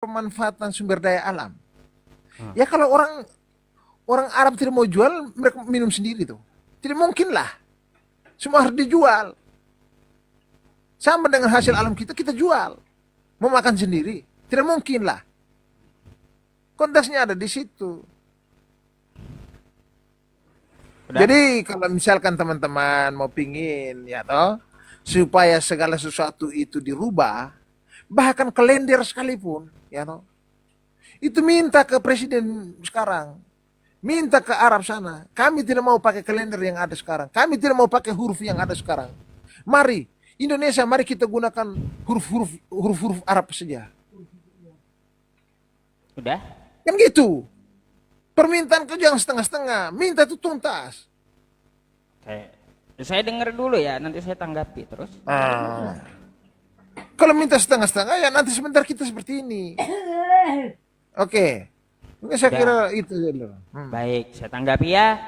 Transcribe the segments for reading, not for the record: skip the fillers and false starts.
pemanfaatan sumber daya alam. Ya kalau orang Arab tidak mau jual, mereka minum sendiri tuh. Tidak mungkin lah. Semua harus dijual. Sama dengan hasil alam kita jual. Mau makan sendiri. Tidak mungkin lah. Konteksnya ada di situ. Udah? Jadi kalau misalkan teman-teman mau pingin ya toh supaya segala sesuatu itu dirubah, bahkan kalender sekalipun, ya toh, itu minta ke presiden sekarang, minta ke Arab sana. Kami tidak mau pakai kalender yang ada sekarang. Kami tidak mau pakai huruf yang ada sekarang. Mari Indonesia, mari kita gunakan huruf-huruf Arab saja. Udah? Kan gitu. Permintaan kerja yang setengah-setengah, minta itu tuntas. Saya dengar dulu ya, nanti saya tanggapi terus. Kalau minta setengah-setengah ya nanti sebentar kita seperti ini. Oke. Mungkin saya kira itu dulu. Baik, saya tanggapi ya.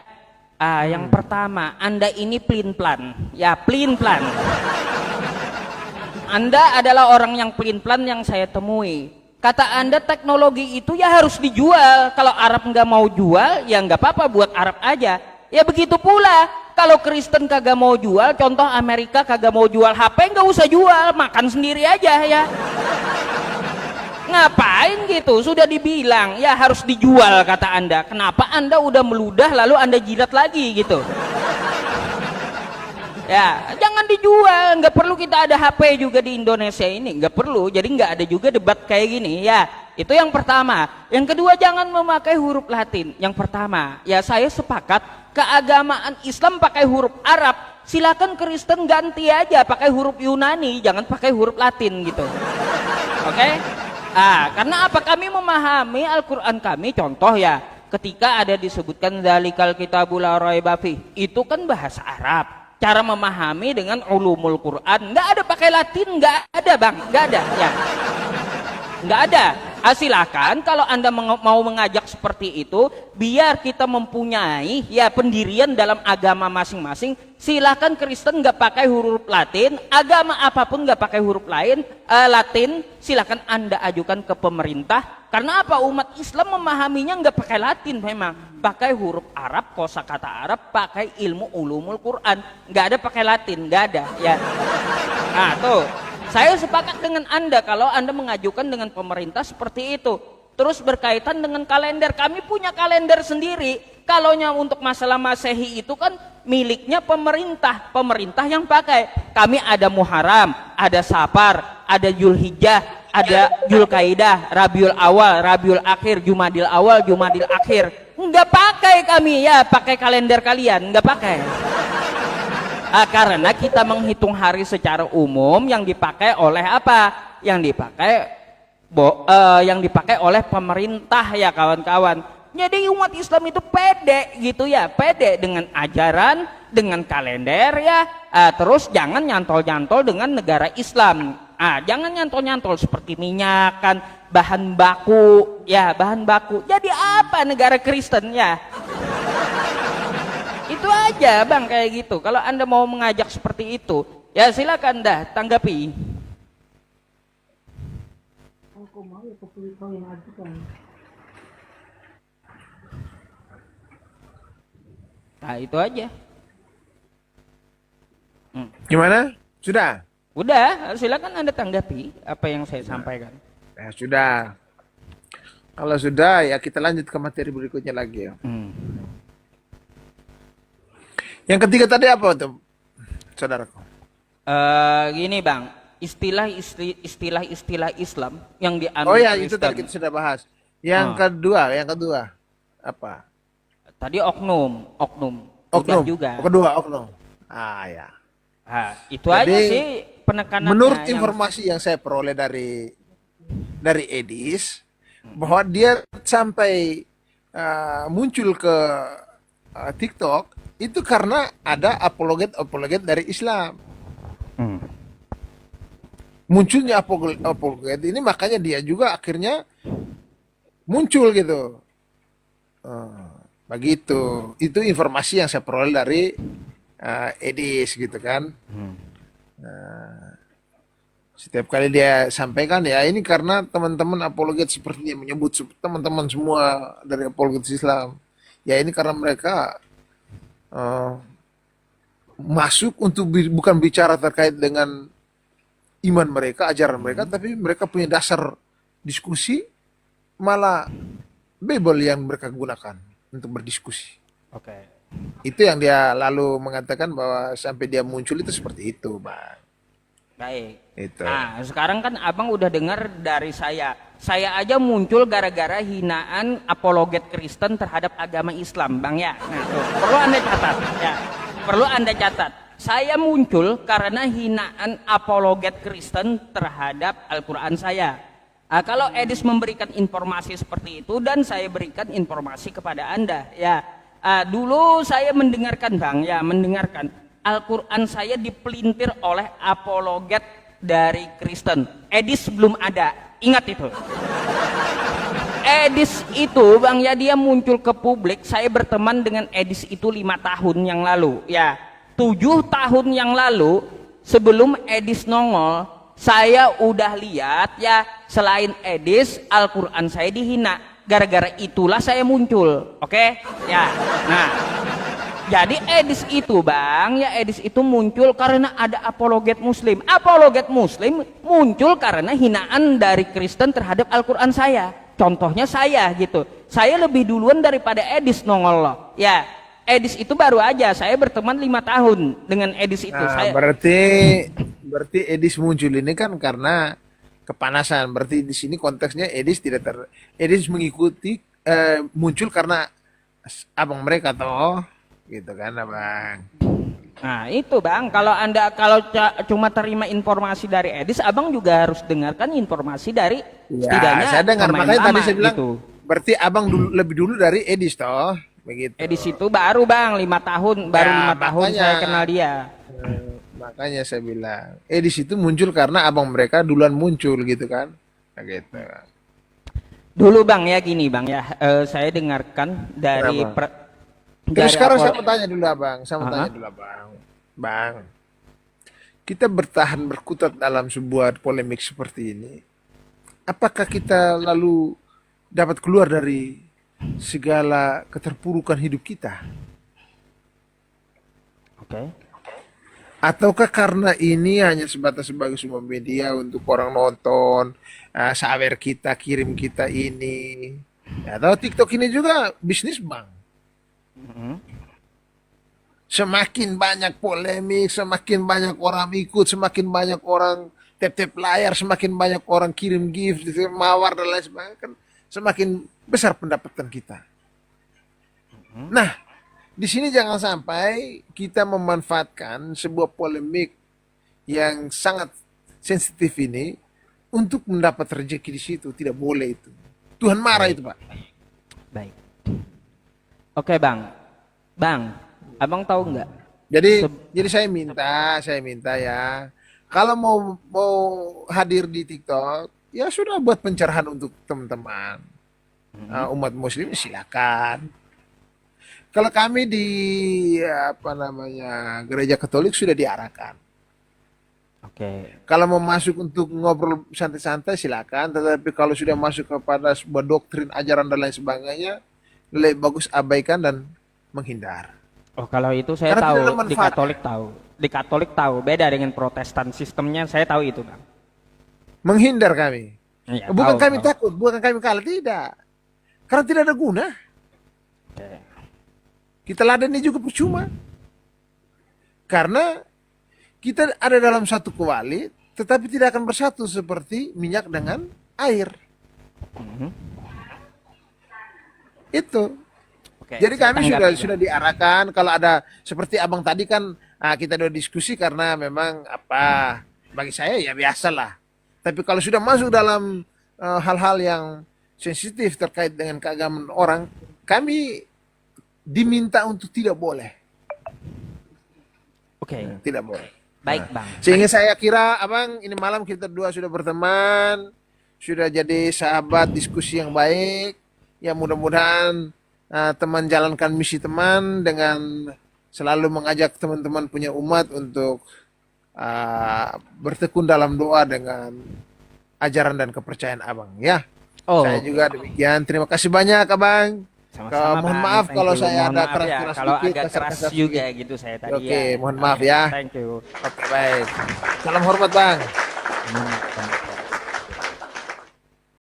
Yang pertama, Anda ini pelin-pelan. Ya, pelin-pelan. Anda adalah orang yang pelin-pelan yang saya temui. Kata Anda teknologi itu ya harus dijual. Kalau Arab nggak mau jual, ya nggak apa-apa buat Arab aja. Ya begitu pula. Kalau Kristen kagak mau jual, contoh Amerika kagak mau jual HP, nggak usah jual, makan sendiri aja ya. Ngapain gitu? Sudah dibilang ya harus dijual kata Anda. Kenapa Anda udah meludah lalu Anda jilat lagi gitu? Ya, jangan dijual, nggak perlu kita ada HP juga di Indonesia ini, nggak perlu, jadi nggak ada juga debat kayak gini, ya. Itu yang pertama. Yang kedua, jangan memakai huruf Latin. Yang pertama, ya saya sepakat, keagamaan Islam pakai huruf Arab, silakan Kristen ganti aja pakai huruf Yunani, jangan pakai huruf Latin gitu. Oke? Karena apa? Kami memahami Al-Quran kami, contoh ya, ketika ada disebutkan Dzalikal kitabul la raiba fih, itu kan bahasa Arab. Cara memahami dengan ulumul Quran nggak ada pakai Latin, nggak ada bang, nggak ada ya, nggak ada. Silakan kalau Anda mau mengajak seperti itu, biar kita mempunyai ya pendirian dalam agama masing-masing. Silakan Kristen nggak pakai huruf Latin, agama apapun nggak pakai huruf lain Latin, silakan Anda ajukan ke pemerintah. Karena apa? Umat Islam memahaminya nggak pakai Latin, memang pakai huruf Arab, kosakata Arab, pakai ilmu ulumul Quran, nggak ada pakai Latin, nggak ada ya. Tuh, saya sepakat dengan Anda kalau Anda mengajukan dengan pemerintah seperti itu. Terus berkaitan dengan kalender, kami punya kalender sendiri. Kalaunya untuk masalah Masehi itu kan miliknya pemerintah yang pakai. Kami ada Muharram, ada Safar, ada Zulhijjah, ada Zulkaidah, Rabiul Awal, Rabiul Akhir, Jumadil Awal, Jumadil Akhir. Nggak pakai kami ya, pakai kalender kalian, nggak pakai. Karena kita menghitung hari secara umum yang dipakai oleh apa? Yang dipakai oleh pemerintah ya kawan-kawan. Jadi umat Islam itu pede gitu ya, pede dengan ajaran, dengan kalender ya. Terus jangan nyantol-nyantol dengan negara Islam. Jangan nyantol-nyantol seperti minyak kan, bahan baku ya, bahan baku. Jadi apa negara Kristen ya? Itu aja bang, kayak gitu. Kalau Anda mau mengajak seperti itu, ya silakan dah tanggapi. Nah itu aja. Gimana? Sudah? Udah, silakan Anda tanggapi apa yang saya sampaikan. Ya sudah. Kalau sudah ya kita lanjut ke materi berikutnya lagi ya. Yang ketiga tadi apa tuh, saudaraku? Gini bang, istilah Islam yang diambil. Oh ya, itu Kristen. tadi kita sudah bahas. Yang kedua apa? Tadi oknum. Udah juga. Kedua oknum. Ya. Itu aja sih penekanannya. Menurut informasi yang saya peroleh dari Edis, bahwa dia sampai muncul ke TikTok itu karena ada apologet dari Islam. Munculnya apologet ini makanya dia juga akhirnya muncul gitu. Begitu. Itu informasi yang saya peroleh dari Edis gitu kan. Setiap kali dia sampaikan, ya ini karena teman-teman apologet seperti dia menyebut teman-teman semua dari apologet Islam. Ya ini karena mereka eh, masuk untuk bukan bicara terkait dengan iman mereka, ajaran mereka, tapi mereka punya dasar diskusi, malah Bible yang mereka gunakan untuk berdiskusi. Oke. Itu yang dia lalu mengatakan bahwa sampai dia muncul itu seperti itu, Bang. Baik. Itu. Nah, sekarang kan abang udah dengar dari saya. Saya aja muncul gara-gara hinaan apologet Kristen terhadap agama Islam, Bang ya. Nah, tuh, perlu Anda catat ya. Perlu Anda catat. Saya muncul karena hinaan apologet Kristen terhadap Al-Quran saya. Nah, kalau Edis memberikan informasi seperti itu dan saya berikan informasi kepada Anda, ya. Dulu saya mendengarkan, Bang, ya, mendengarkan Al-Quran saya dipelintir oleh apologet dari Kristen. Edis belum ada, ingat itu. Edis itu, Bang, ya, dia muncul ke publik. Saya berteman dengan Edis itu 5 tahun yang lalu, ya. 7 tahun yang lalu sebelum Edis nongol, saya udah lihat, ya, selain Edis, Al-Quran saya dihina. Gara-gara itulah saya muncul, oke? Ya, nah, jadi Edis itu, Bang, ya, Edis itu muncul karena ada apologet Muslim. Apologet Muslim muncul karena hinaan dari Kristen terhadap Al-Quran saya. Contohnya saya gitu. Saya lebih duluan daripada Edis nongol loh. Ya, Edis itu baru aja. Saya berteman 5 tahun dengan Edis itu. Nah, berarti Edis muncul ini kan karena kepanasan. Berarti di sini konteksnya Edis Edis mengikuti muncul karena abang mereka toh, gitu kan, Abang. Nah itu, Bang, kalau Anda cuma terima informasi dari Edis, Abang juga harus dengarkan informasi dari setidaknya Ya, saya dengar, pemain makanya tadi lama, saya bilang gitu. berarti abang lebih dulu dari Edis toh, begitu. Edis itu baru, Bang, 5 tahun, baru Ya, 5 tahun makanya. saya kenal dia. Makanya saya bilang Edis itu muncul karena abang mereka duluan muncul, gitu kan, nah, gitu. Dulu, Bang, ya, gini, Bang, ya, saya dengarkan dari Kenapa? Terus dari sekarang saya mau tanya dulu, Abang. Saya mau Aha. tanya dulu, Abang. Bang, kita bertahan berkutat dalam sebuah polemik seperti ini. Apakah kita lalu dapat keluar dari segala keterpurukan hidup kita? Oke. Ataukah karena ini hanya sebatas sebagai sebuah media untuk orang nonton, sawer kita, kirim kita ini. Atau TikTok ini juga bisnis, Bang. Semakin banyak polemik, semakin banyak orang ikut, semakin banyak orang tap-tap layar, semakin banyak orang kirim gift, mawar dan lain sebagainya, kan semakin besar pendapatan kita. Nah, di sini jangan sampai kita memanfaatkan sebuah polemik yang sangat sensitif ini untuk mendapat rezeki di situ. Tidak boleh itu. Tuhan marah itu, Pak. Baik. Oke, Bang. Bang, Abang tahu nggak? Jadi saya minta ya, kalau mau hadir di TikTok, ya sudah buat pencerahan untuk teman-teman. Umat muslim silakan. Kalau kami di gereja Katolik sudah diarahkan. Oke. Kalau mau masuk untuk ngobrol santai-santai silakan, tetapi kalau sudah masuk kepada sebuah doktrin, ajaran dan lain sebagainya, lebih bagus abaikan dan menghindar. Oh, kalau itu saya Karena tahu, tidak ada di manfaat. Katolik tahu. Di Katolik tahu, beda dengan Protestan sistemnya, saya tahu itu, Bang. Menghindar kami. Iya, Bukan tahu, kami tahu. takut, bukan kami kalah, tidak. Karena tidak ada guna. Oke. Kita ladeni juga percuma. Karena kita ada dalam satu kuali, tetapi tidak akan bersatu seperti minyak dengan air. Itu. Oke, Jadi saya kami tanggapi, sudah Bang. diarahkan, kalau ada seperti abang tadi kan, kita udah diskusi karena memang bagi saya ya biasalah. Tapi kalau sudah masuk dalam hal-hal yang sensitif terkait dengan keagamaan orang, kami diminta untuk tidak boleh, Oke. tidak boleh. Baik, Bang. Sehingga saya kira abang ini malam kita berdua sudah berteman, sudah jadi sahabat diskusi yang baik. Ya mudah-mudahan teman jalankan misi teman dengan selalu mengajak teman-teman punya umat untuk bertekun dalam doa dengan ajaran dan kepercayaan abang ya. Oh, Saya juga demikian. Terima kasih banyak abang. sama-sama, Mohon Bang. maaf Thank kalau you. saya Mohon ada maaf ya, keras-keras kalau sedikit, agak keras kasar-kasar juga sedikit. gitu saya tadi Oke, ya. mohon maaf ya. Thank you. Oke, baik. Salam hormat bang. Mohon maaf, Bang.